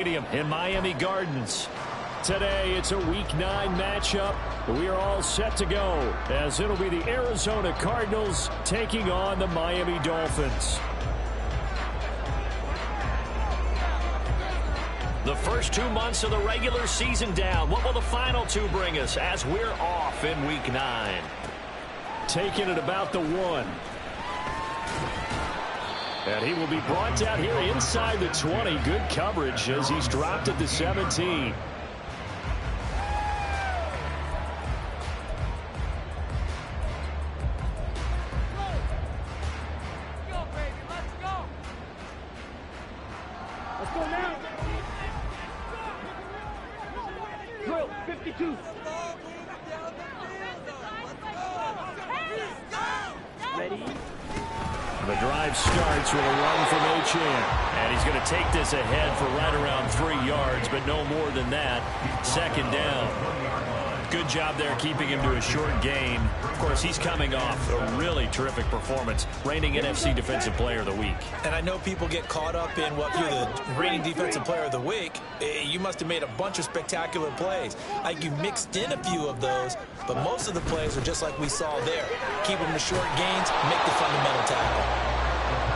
In Miami Gardens. Today, it's a Week 9 matchup. We are all set to go as it'll be the Arizona Cardinals taking on the Miami Dolphins. The first 2 months of the regular season down. What will the final 2 bring us as we're off in Week 9? Taking it about the 1. And he will be brought down here inside the 20. Good coverage as he's dropped at the 17. Let's go now. Drill 52. Ready? The drive starts with a run from Achane. And he's going to take this ahead for right around 3 yards, but no more than that. Second down. Good job there keeping him to a short gain. Of course, he's coming off a really terrific performance, reigning NFC Defensive Player of the Week. And I know people get caught up in what you're the reigning Defensive Player of the Week. You must have made a bunch of spectacular plays. Like you mixed in a few of those, but most of the plays are just like we saw there. Keep them to short gains, make the fundamental tackle.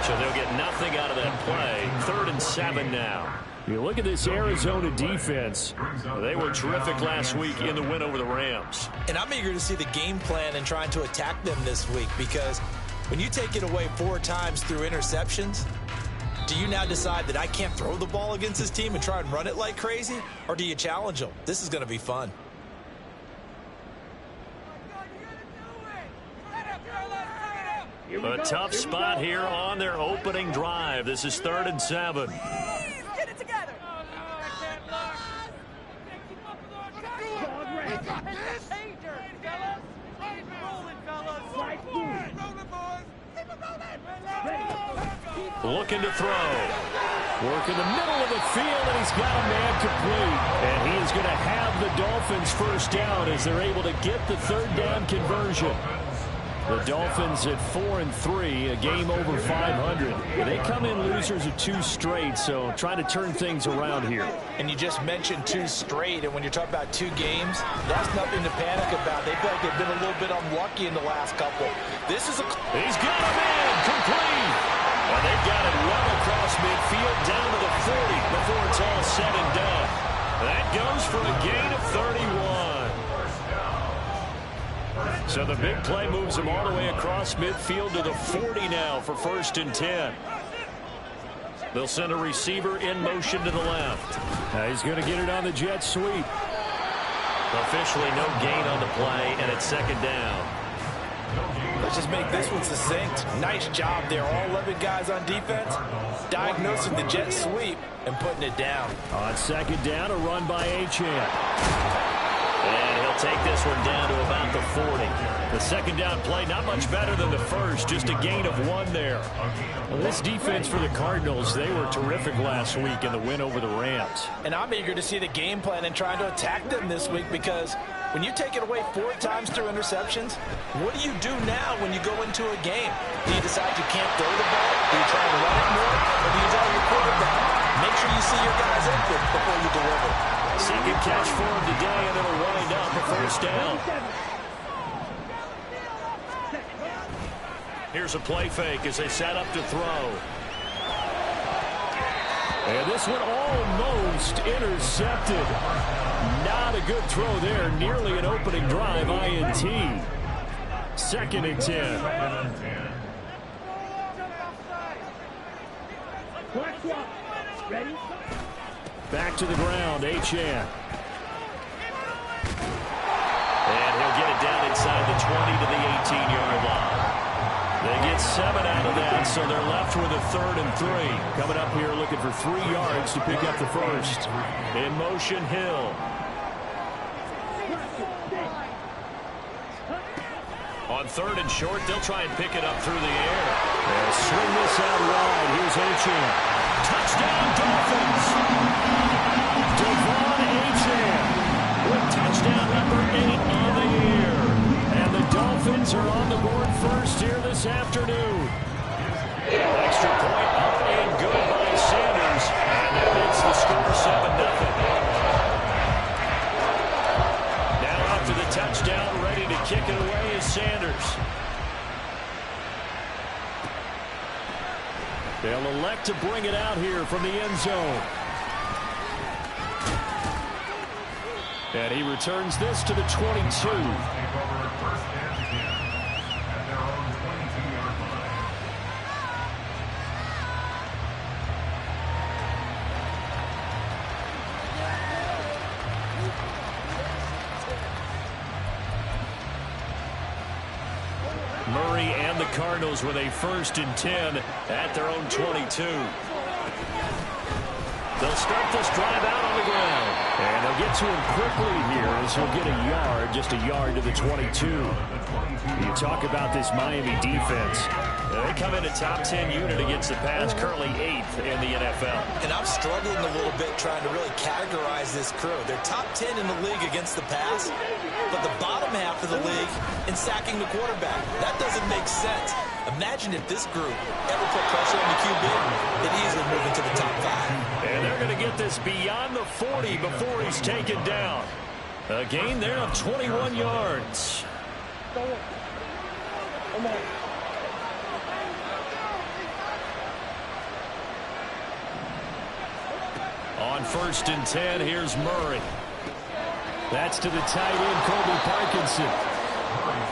So they'll get nothing out of that play. 3rd and 7 now. You look at this Arizona defense. They were terrific last week in the win over the Rams. And I'm eager to see the game plan and trying to attack them this week, because when you take it away 4 times through interceptions, do you now decide that I can't throw the ball against this team and try and run it like crazy? Or do you challenge them? This is going to be fun. A tough spot here on their opening drive. This is 3rd and 7. Get it together. Looking to throw. Work in the middle of the field, and he's got a man complete. And he is going to have the Dolphins first down as they're able to get the 3rd down conversion. The Dolphins at 4-3, a game over 500. They come in losers of 2 straight, so trying to turn things around here. And you just mentioned 2 straight, and when you're talking about 2 games, that's nothing to panic about. They feel like they've been a little bit unlucky in the last couple. This is a... He's got a man complete. And they've got it well across midfield down to the 40 before it's all said and done. That goes for a gain of 31. So the big play moves him all the way across midfield to the 40 now for 1st and 10. They'll send a receiver in motion to the left. Now he's going to get it on the jet sweep. Officially no gain on the play, and it's 2nd down. Let's just make this one succinct. Nice job there. All 11 guys on defense diagnosing the jet sweep and putting it down. On 2nd down, a run by Achane. And he'll take this one down to about the 40. The 2nd down play, not much better than the first, just a gain of 1 there. Well, this defense for the Cardinals, they were terrific last week in the win over the Rams. And I'm eager to see the game plan and trying to attack them this week, because when you take it away 4 times through interceptions, what do you do now when you go into a game? Do you decide you can't throw the ball? Do you try to run it more? Or do you tell your quarterback, make sure you see your guys open before you deliver? 2nd catch for him today, and it'll wind up a 1st down. Here's a play fake as they set up to throw. And this one almost intercepted. Not a good throw there. Nearly an opening drive, INT. 2nd and 10. Ready? Back to the ground, Achane. And he'll get it down inside the 20 to the 18-yard line. They get 7 out of that, so they're left with a 3rd and 3. Coming up here looking for 3 yards to pick up the first. In motion, Hill. On 3rd and short, they'll try and pick it up through the air. They'll swing this out wide. Here's Achane. Touchdown, Dolphins! Devon Achane with touchdown number 8 on the year. And the Dolphins are on the board first here this afternoon. Extra point up and good by Sanders. And that makes the score 7 elect to bring it out here from the end zone. And he returns this to the 22. Murray and the Cardinals with a 1st and 10 at their own 22. They'll start this drive out on the ground. And they'll get to him quickly here as he'll get a yard, just a yard to the 22. You talk about this Miami defense. They come in a top 10 unit against the pass, currently 8th in the NFL. And I'm struggling a little bit trying to really categorize this crew. They're top 10 in the league against the pass, but the bottom half of the league in sacking the quarterback. That doesn't make sense. Imagine if this group ever put pressure on the QB, they'd easily move into the top 5. And they're going to get this beyond the 40 before he's taken down. A gain there of 21 yards. On 1st and 10, here's Murray. That's to the tight end, Colby Parkinson.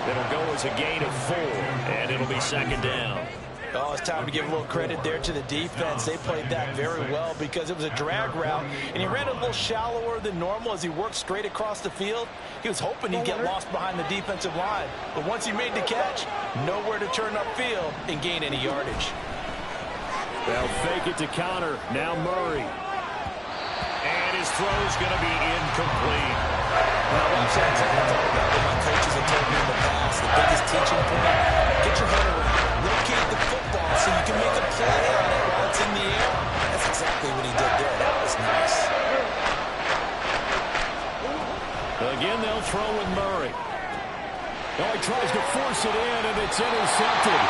It'll go as a gain of 4, and it'll be 2nd down. Oh, it's time to give a little credit there to the defense. They played that very well because it was a drag route, and he ran a little shallower than normal as he worked straight across the field. He was hoping he'd get lost behind the defensive line, but once he made the catch, nowhere to turn upfield and gain any yardage. They'll fake it to counter. Now Murray. And his throw's going to be incomplete. Well, watch that. I thought about what my coaches have told me in the past. The biggest teaching point, get your head around. Locate the football so you can make a play on it while it's in the air. That's exactly what he did there. That was nice. Again, they'll throw with Murray. Oh, he tries to force it in, and it's intercepted.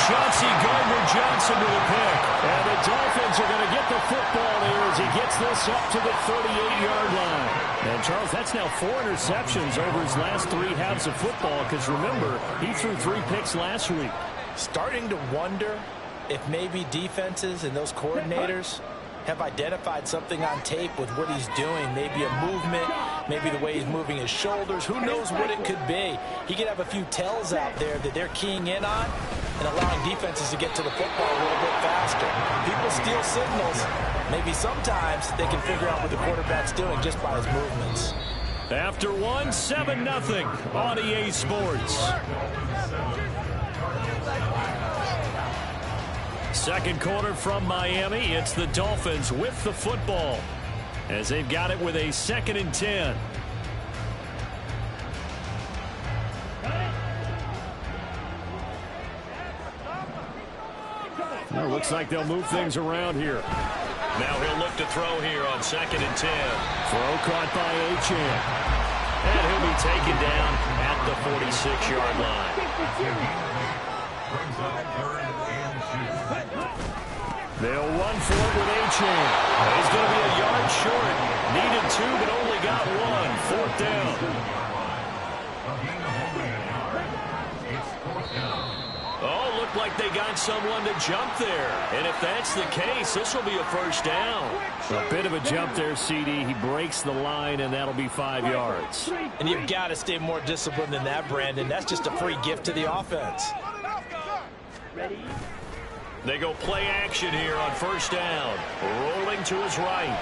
Chauncey Gardner-Johnson with a pick. And the Dolphins are going to get the football here as he gets this up to the 38-yard line. And, Charles, that's now 4 interceptions over his last 3 halves of football because, remember, he threw 3 picks last week. Starting to wonder if maybe defenses and those coordinators have identified something on tape with what he's doing. Maybe a movement, maybe the way he's moving his shoulders. Who knows what it could be? He could have a few tells out there that they're keying in on and allowing defenses to get to the football a little bit faster. People steal signals. Maybe sometimes they can figure out what the quarterback's doing just by his movements. After 7-0 on EA Sports. Second quarter from Miami. It's the Dolphins with the football as they've got it with a 2nd and 10. Well, looks like they'll move things around here. Now he'll look to throw here on 2nd and 10. Throw caught by Achane. And he'll be taken down at the 46-yard line. They'll run for it with Achane. He's going to be a yard short. Needed 2, but only got 1. 4th down. Oh, looked like they got someone to jump there. And if that's the case, this will be a 1st down. A bit of a jump there, CD. He breaks the line, and that'll be 5 yards. And you've got to stay more disciplined than that, Brandon. That's just a free gift to the offense. Ready? They go play action here on 1st down. Rolling to his right.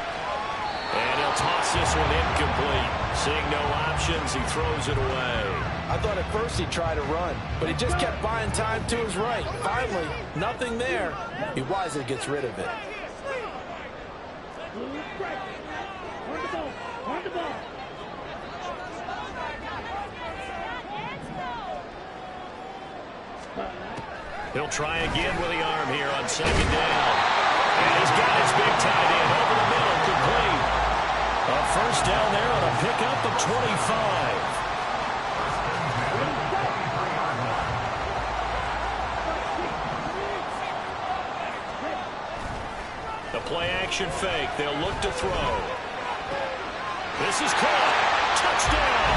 And he'll toss this one incomplete. Seeing no options, he throws it away. I thought at first he'd try to run, but he just kept buying time to his right. Finally, nothing there. He wisely gets rid of it. He'll try again with the arm here on 2nd down. And he's got his big tight end over the middle, complete. A 1st down there on a pickup of 25. The play action fake. They'll look to throw. This is caught. Touchdown.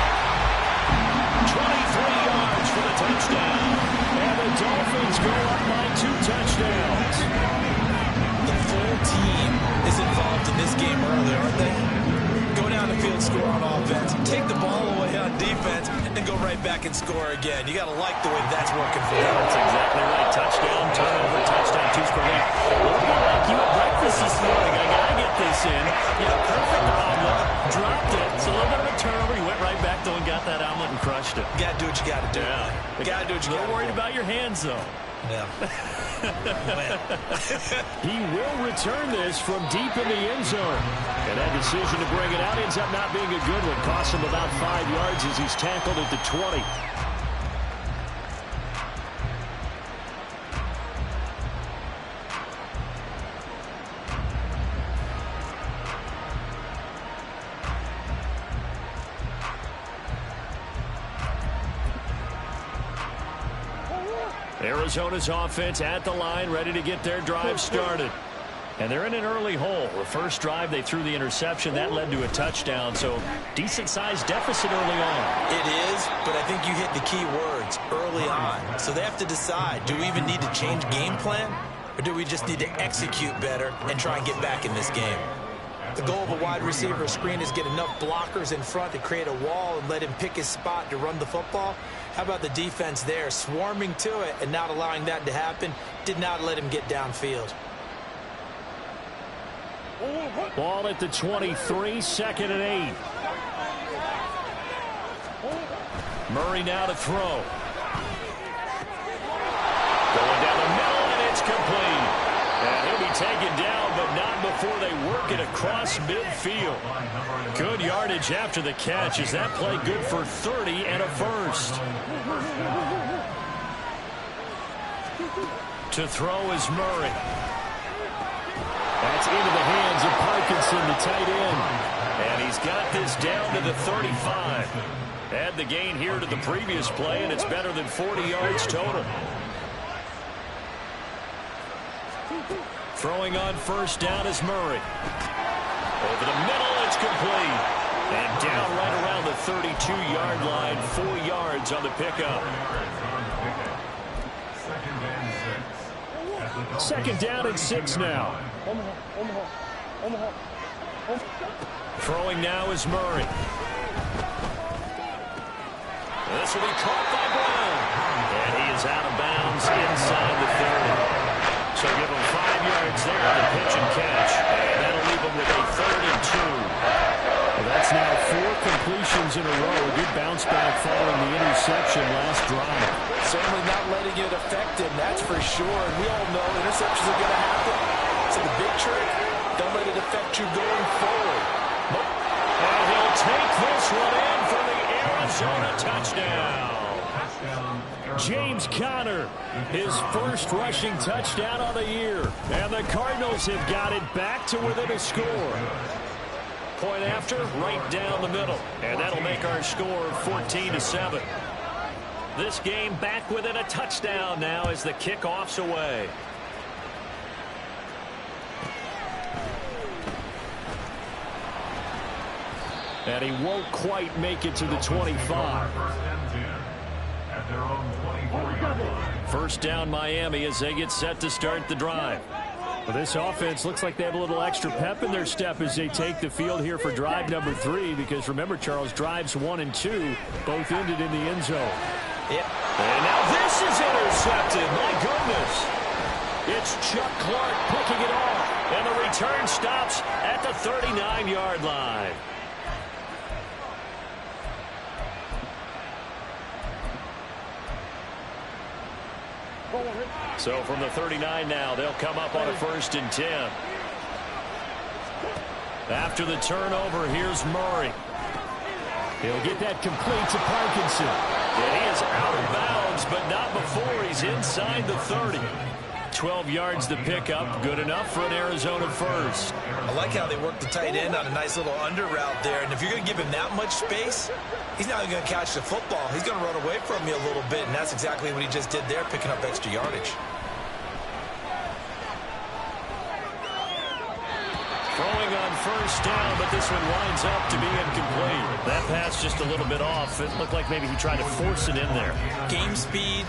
23 yards for the touchdown. And the Dolphins go up by 2 touchdowns. team is involved in this game early, aren't they? Go down the field, score on offense, take the ball away on defense, and go right back and score again. You got to like the way that's working for them. That's exactly right. Touchdown, turnover, touchdown, two for me. A little bit like you at breakfast this morning. I got to get this in. Perfect omelet, dropped it. It's a little bit of a turnover. He went right back, though, and got that omelet and crushed it. Got to do what you got to do. Yeah. Got to do what you got to do. You're worried about your hands, though. Yeah. He will return this from deep in the end zone. And that decision to bring it out ends up not being a good one. Costs him about 5 yards as he's tackled at the 20. Arizona's offense at the line, ready to get their drive started. And they're in an early hole. The first drive, they threw the interception. That led to a touchdown, so decent-sized deficit early on. It is, but I think you hit the key words, early on. So they have to decide, do we even need to change game plan, or do we just need to execute better and try and get back in this game? The goal of a wide receiver screen is get enough blockers in front to create a wall and let him pick his spot to run the football. How about the defense there, swarming to it and not allowing that to happen? Did not let him get downfield. Ball at the 23, 2nd and 8. Murray now to throw. Going down the middle, and it's complete. And he'll be taken down, but not before they work it across midfield. Good yardage after the catch. Is that play good for 30 and a first? To throw is Murray. That's into the hands of Parkinson, the tight end. And he's got this down to the 35. Add the gain here to the previous play, and it's better than 40 yards total. Throwing on first down is Murray. Over the middle, it's complete. And down right around the 32-yard line, 4 yards on the pickup. 2nd down and 6 now. Throwing now is Murray. This will be caught by Brown. And he is out of bounds inside the 30. So give him 5 yards there on the pitch and catch. And that'll leave him with a 3rd and 2. Well, that's now 4 completions in a row. A good bounce back following the interception last drive. Certainly not letting it affect him, that's for sure. And we all know interceptions are going to happen. So the big trick, don't let it affect you going forward. And he'll take this one in for the Arizona touchdown. James Conner, his first rushing touchdown on the year. And the Cardinals have got it back to within a score. Point after, right down the middle. And that'll make our score 14-7. This game back within a touchdown now as the kickoff's away. And he won't quite make it to the 25. First down Miami as they get set to start the drive. Well, this offense looks like they have a little extra pep in their step as they take the field here for drive number 3. Because remember, Charles, drives 1 and 2 both ended in the end zone. Yep. And now this is intercepted. My goodness. It's Chuck Clark picking it off. And the return stops at the 39-yard line. So from the 39 now, they'll come up on a 1st and 10. After the turnover, here's Murray. He'll get that complete to Parkinson. And he is out of bounds, but not before he's inside the 30. 12 yards to pick up. Good enough for an Arizona first. I like how they work the tight end on a nice little under route there. And if you're going to give him that much space, he's not even going to catch the football. He's going to run away from you a little bit, and that's exactly what he just did there, picking up extra yardage. Throwing on first down, but this one winds up to be incomplete. That pass just a little bit off. It looked like maybe he tried to force it in there. Game speed,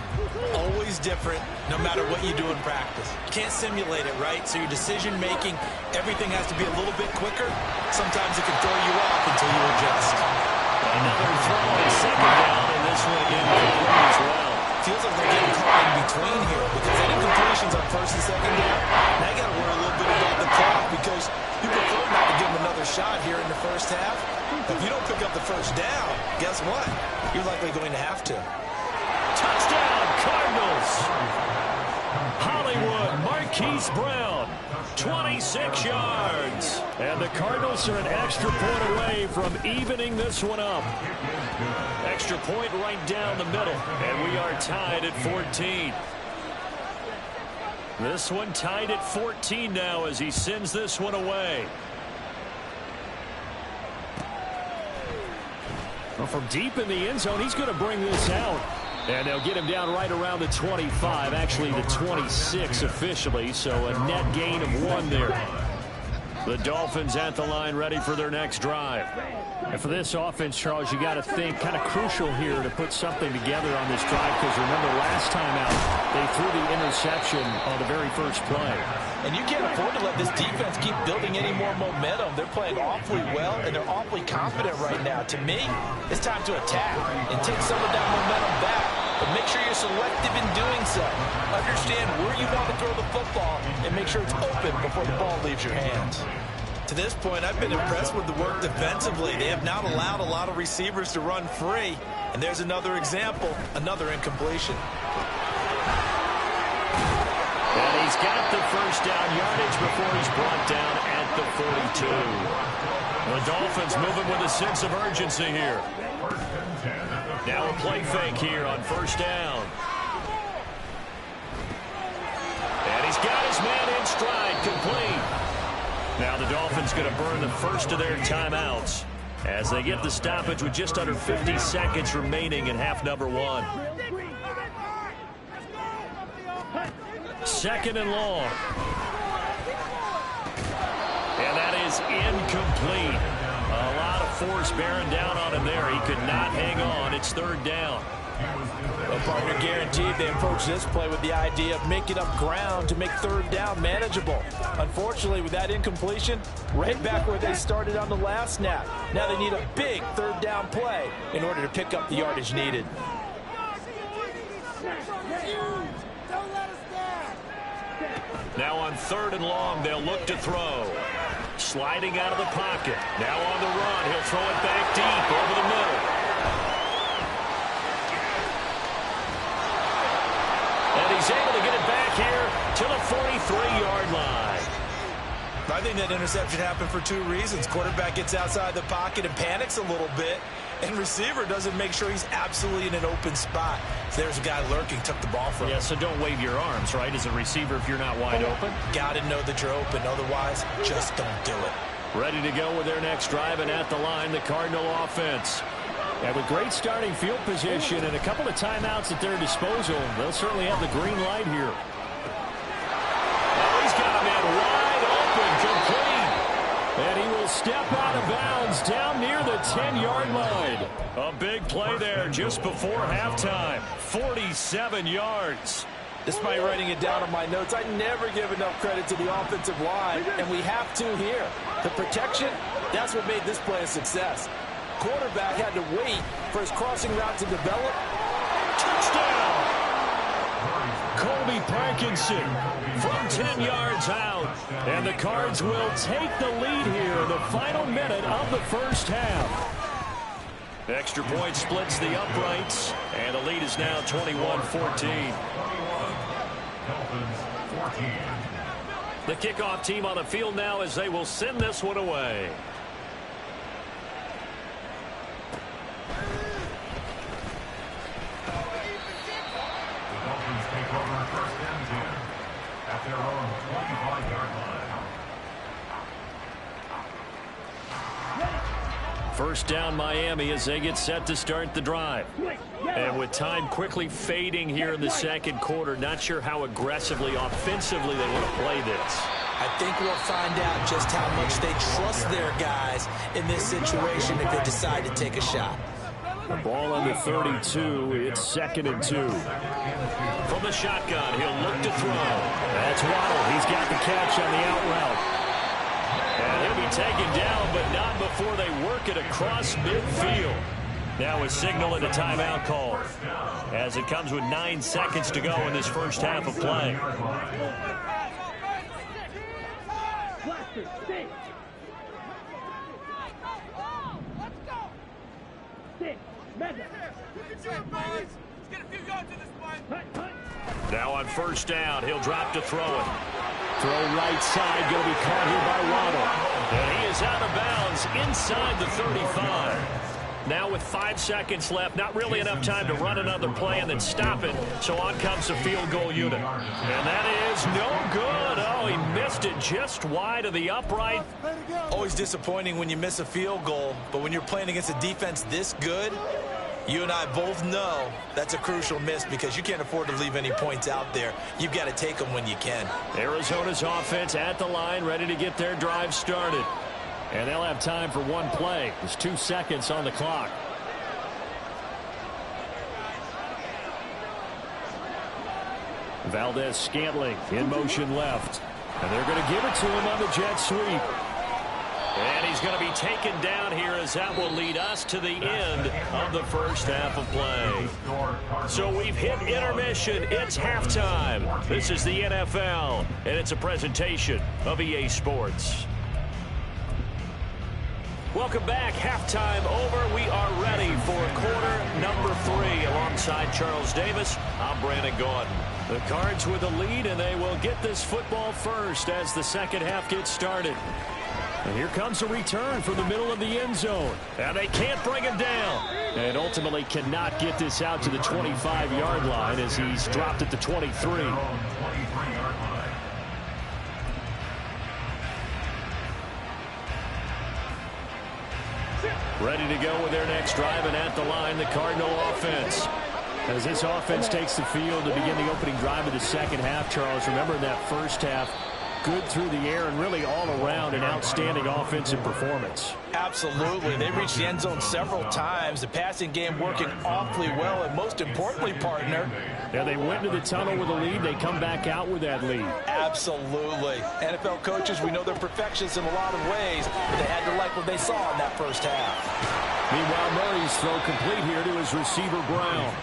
always different, no matter what you do in practice. You can't simulate it, right? So your decision-making, everything has to be a little bit quicker. Sometimes it can throw you off until you adjust. Another throw on second down, and this one incomplete as well. Feels like they're getting caught in between here because that incompletion's on first and second down. Now you got to worry a little bit about the clock because you prefer not to give them another shot here in the first half. If you don't pick up the first down, guess what? You're likely going to have to. Touchdown, Cardinals. Hollywood, Marquise Brown, 26 yards. And the Cardinals are an extra point away from evening this one up. Extra point right down the middle, and we are tied at 14. This one tied at 14 now as he sends this one away. Well, from deep in the end zone, he's going to bring this out. And they'll get him down right around the 25, actually the 26 officially, so a net gain of 1 there. The Dolphins at the line ready for their next drive. And for this offense, Charles, you got to think kind of crucial here to put something together on this drive because remember last time out they threw the interception on the very first play. And you can't afford to let this defense keep building any more momentum. They're playing awfully well, and they're awfully confident right now. To me, it's time to attack and take some of that momentum back. But make sure you're selective in doing so. Understand where you want to throw the football and make sure it's open before the ball leaves your hands. To this point, I've been impressed with the work defensively. They have not allowed a lot of receivers to run free. And there's another example, another incompletion. And he's got the first down yardage before he's brought down at the 42. The Dolphins moving with a sense of urgency here. Now a play fake here on first down. And he's got his man in stride, complete. Now the Dolphins going to burn the first of their timeouts as they get the stoppage with just under 50 seconds remaining in half number 1. Second and long. And that is incomplete. A lot of force bearing down on him there. He could not hang on. It's third down. Well, partner, guaranteed they approach this play with the idea of making up ground to make third down manageable. Unfortunately, with that incompletion, right back where they started on the last snap. Now they need a big third down play in order to pick up the yardage needed. Now on third and long, they'll look to throw. Sliding out of the pocket. Now on the run, he'll throw it back deep over the middle. And he's able to get it back here to the 43-yard line. I think that interception happened for 2 reasons. Quarterback gets outside the pocket and panics a little bit, and receiver doesn't make sure he's absolutely in an open spot. So there's a guy lurking, took the ball from him. Yeah, so don't wave your arms, right, as a receiver if you're not wide open. Got to know that you're open. Otherwise, just don't do it. Ready to go with their next drive, and at the line, the Cardinal offense. And with great starting field position and a couple of timeouts at their disposal, they'll certainly have the green light here. Oh, he's got a man wide open, complete. And he will step out of bounds down near the 10-yard line. A big play there just before halftime. 47 yards. Despite writing it down on my notes, I never give enough credit to the offensive line, and we have to here. The protection, that's what made this play a success. Quarterback had to wait for his crossing route to develop. Touchdown! Colby Parkinson from 10 yards out. And the Cards will take the lead here in the final minute of the first half. Extra point splits the uprights, and the lead is now 21-14. The kickoff team on the field now as they will send this one away. At their own 25-yard line. First down Miami as they get set to start the drive. And with time quickly fading here in the second quarter, not sure how aggressively, offensively they want to play this. I think we'll find out just how much they trust their guys in this situation if they decide to take a shot. The ball on the 32. It's 2nd and 2. From the shotgun, he'll look to throw. That's Waddle. He's got the catch on the out route. And he'll be taken down, but not before they work it across midfield. Now a signal and a timeout call, as it comes with 9 seconds to go in this first half of play. Now on first down, he'll drop to throw it. Throw right side, going to be caught here by Waddle. And he is out of bounds inside the 35. Now with 5 seconds left, not really enough time to run another play and then stop it. So on comes the field goal unit. And that is no good. Oh, he missed it just wide of the upright. Always disappointing when you miss a field goal, but when you're playing against a defense this good, you and I both know that's a crucial miss because you can't afford to leave any points out there. You've got to take them when you can. Arizona's offense at the line, ready to get their drive started. And they'll have time for one play. There's 2 seconds on the clock. Valdez-Scantling in motion left. And they're going to give it to him on the jet sweep. And he's going to be taken down here, as that will lead us to the end of the first half of play. So we've hit intermission. It's halftime. This is the NFL, and it's a presentation of EA Sports. Welcome back. Halftime over. We are ready for quarter number 3. Alongside Charles Davis, I'm Brandon Gordon. The Cards with a lead, and they will get this football first as the second half gets started. And here comes a return from the middle of the end zone. And they can't bring him down. And ultimately cannot get this out to the 25-yard line as he's dropped at the 23. Ready to go with their next drive, and at the line, the Cardinal offense. As this offense takes the field to begin the opening drive of the second half, Charles, remember in that first half, good through the air and really all around an outstanding offensive performance. Absolutely. They reached the end zone several times. The passing game working awfully well, and most importantly, partner, yeah, they went into the tunnel with a lead. They come back out with that lead. Absolutely. NFL coaches, we know they're perfectionists in a lot of ways, but they had to like what they saw in that first half. Meanwhile, Murray's throw complete here to his receiver, Brown.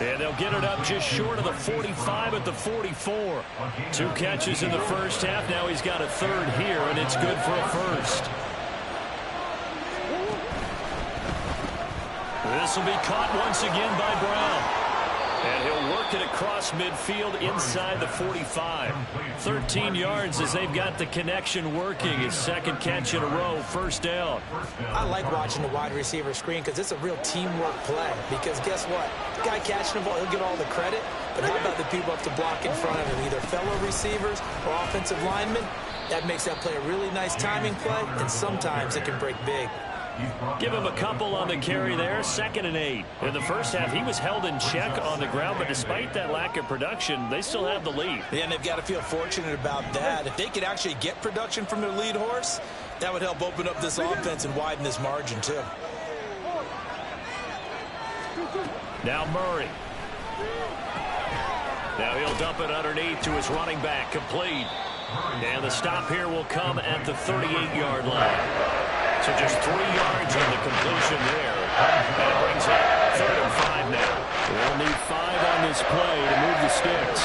And they'll get it up just short of the 45 at the 44. 2 catches in the first half. Now he's got a third here, and it's good for a first. This will be caught once again by Brown. And he'll work it across midfield inside the 45. 13 yards as they've got the connection working. His second catch in a row, first down. I like watching the wide receiver screen because it's a real teamwork play. Because guess what? The guy catching the ball, he'll get all the credit. But how about the people up to block in front of him, either fellow receivers or offensive linemen? That makes that play a really nice timing play, and sometimes it can break big. Give him a couple on the carry there. 2nd and 8. In the first half, he was held in check on the ground, but despite that lack of production, they still have the lead. Yeah, and they've got to feel fortunate about that. If they could actually get production from their lead horse, that would help open up this offense and widen this margin, too. Now Murray. Now he'll dump it underneath to his running back, complete. And the stop here will come at the 38-yard line. So just 3 yards on the completion there. And it brings up 3rd and 5 now. They'll need 5 on this play to move the sticks.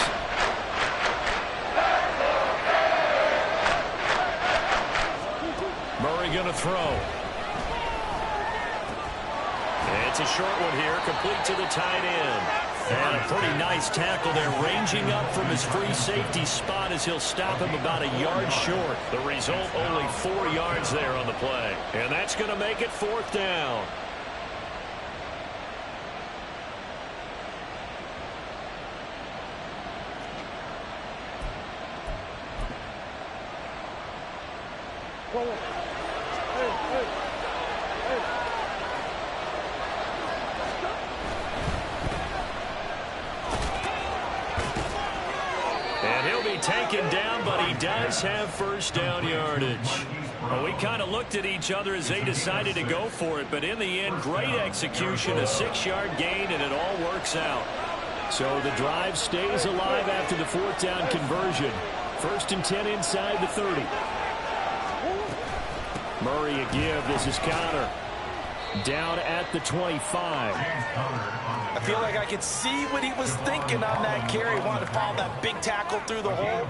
Murray going to throw. It's a short one here, complete to the tight end. And a pretty nice tackle there, ranging up from his free safety spot as he'll stop him about a yard short. The result, only 4 yards there on the play. And that's going to make it 4th down. taken down, but he does have first down yardage. Well, we kind of looked at each other as they decided to go for it, but in the end, great execution, a 6-yard gain, and it all works out. So the drive stays alive after the 4th down conversion. 1st and 10 inside the 30. Murray a give. This is Connor. Down at the 25. I feel like I could see what he was thinking on that carry. Wanted to follow that big tackle through the hole.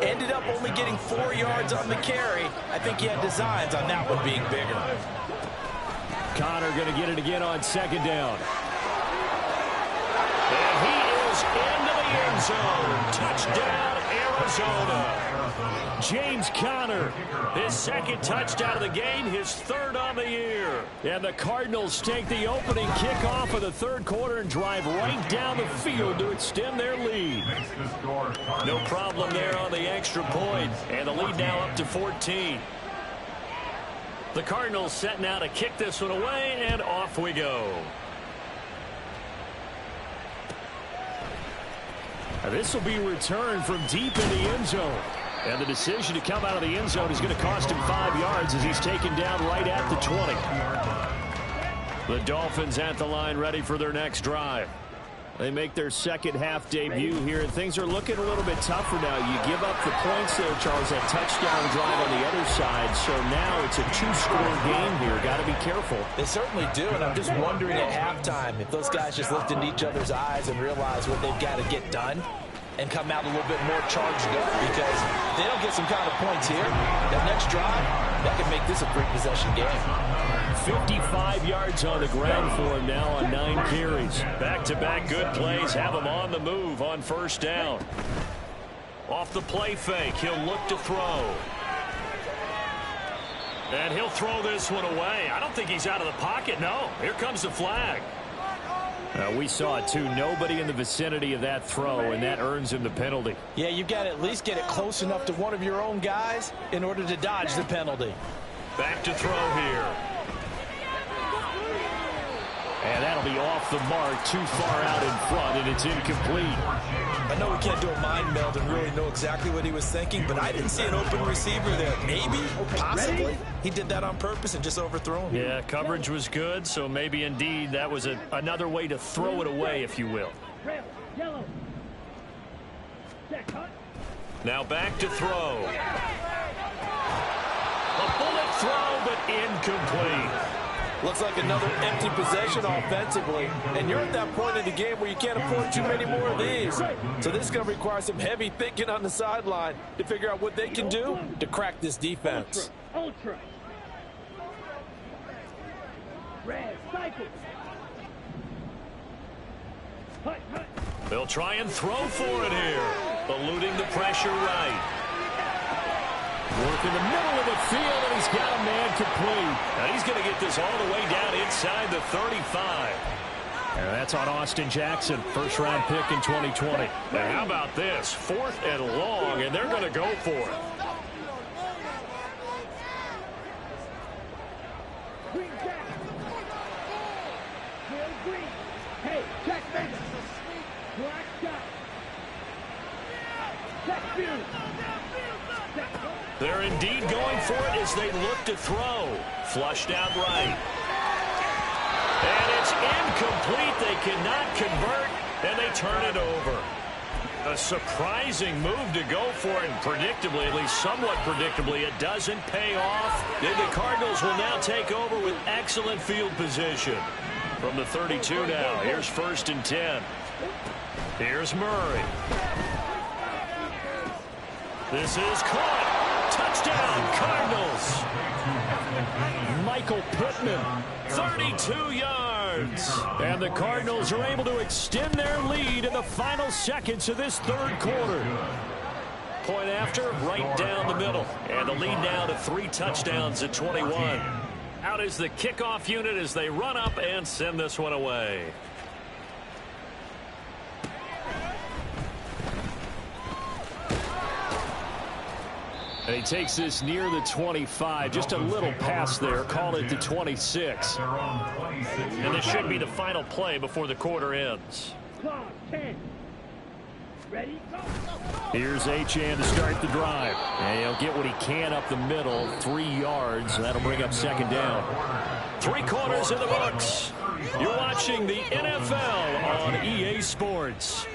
Ended up only getting 4 yards on the carry. I think he had designs on that one being bigger. Connor going to get it again on 2nd down. And he is into the end zone. Touchdown, Arizona. James Conner, his 2nd touchdown of the game, his 3rd on the year. And the Cardinals take the opening kickoff of the 3rd quarter and drive right down the field to extend their lead. No problem there on the extra point, and the lead now up to 14. The Cardinals set now to kick this one away, and off we go. This will be returned from deep in the end zone. And the decision to come out of the end zone is going to cost him 5 yards as he's taken down right at the 20. The Dolphins at the line ready for their next drive. They make their 2nd half debut here, and things are looking a little bit tougher now. You give up the points there, Charles, that touchdown drive on the other side. So now it's a 2-score game here. Got to be careful. They certainly do, and I'm just wondering at halftime if those guys just looked into each other's eyes and realized what they've got to get done and come out a little bit more charged up, because they don't get some kind of points here. That next drive, that could make this a 3-possession game. 55 yards on the ground for him now on 9 carries. Back-to-back good plays have him on the move on 1st down. Off the play fake, he'll look to throw. And he'll throw this one away. I don't think he's out of the pocket, no. Here comes the flag. We saw it, too. Nobody in the vicinity of that throw, and that earns him the penalty. Yeah, you've got to at least get it close enough to one of your own guys in order to dodge the penalty. Back to throw here. And that'll be off the mark, too far out in front, and it's incomplete. I know we can't do a mind meld and really know exactly what he was thinking, but I didn't see an open receiver there. Maybe, possibly, he did that on purpose and just overthrew him. Yeah, coverage was good, so maybe indeed that was another way to throw it away, if you will. Now back to throw. A bullet throw, but incomplete. Looks like another empty possession offensively, and you're at that point in the game where you can't afford too many more of these. So this is going to require some heavy thinking on the sideline to figure out what they can do to crack this defense. Ultra. Red, cycle. Hut, hut. They'll try and throw for it here. Eluding the pressure right. Work in the middle of the field, and he's got a man complete. Now he's going to get this all the way down inside the 35. And that's on Austin Jackson, first-round pick in 2020. Now how about this? 4th and long, and they're going to go for it. Green Jack. Bill Green. Hey, Jack Baker. Black shot. Jack Field. They're indeed going for it as they look to throw. Flushed out right. And it's incomplete. They cannot convert, and they turn it over. A surprising move to go for it, and predictably, at least somewhat predictably, it doesn't pay off. Then the Cardinals will now take over with excellent field position. From the 32 now, here's 1st and 10. Here's Murray. This is caught. Touchdown, Cardinals. Michael Pittman, 32 yards. And the Cardinals are able to extend their lead in the final seconds of this 3rd quarter. Point after, right down the middle. And the lead now to 3 touchdowns at 21. Out is the kickoff unit as they run up and send this one away. And he takes this near the 25. Just a little pass there. Call it the 26. And this should be the final play before the quarter ends. Clock 10. Here's Achane to start the drive. And he'll get what he can up the middle, 3 yards. That'll bring up second down. 3 quarters in the books. You're watching the NFL on EA Sports.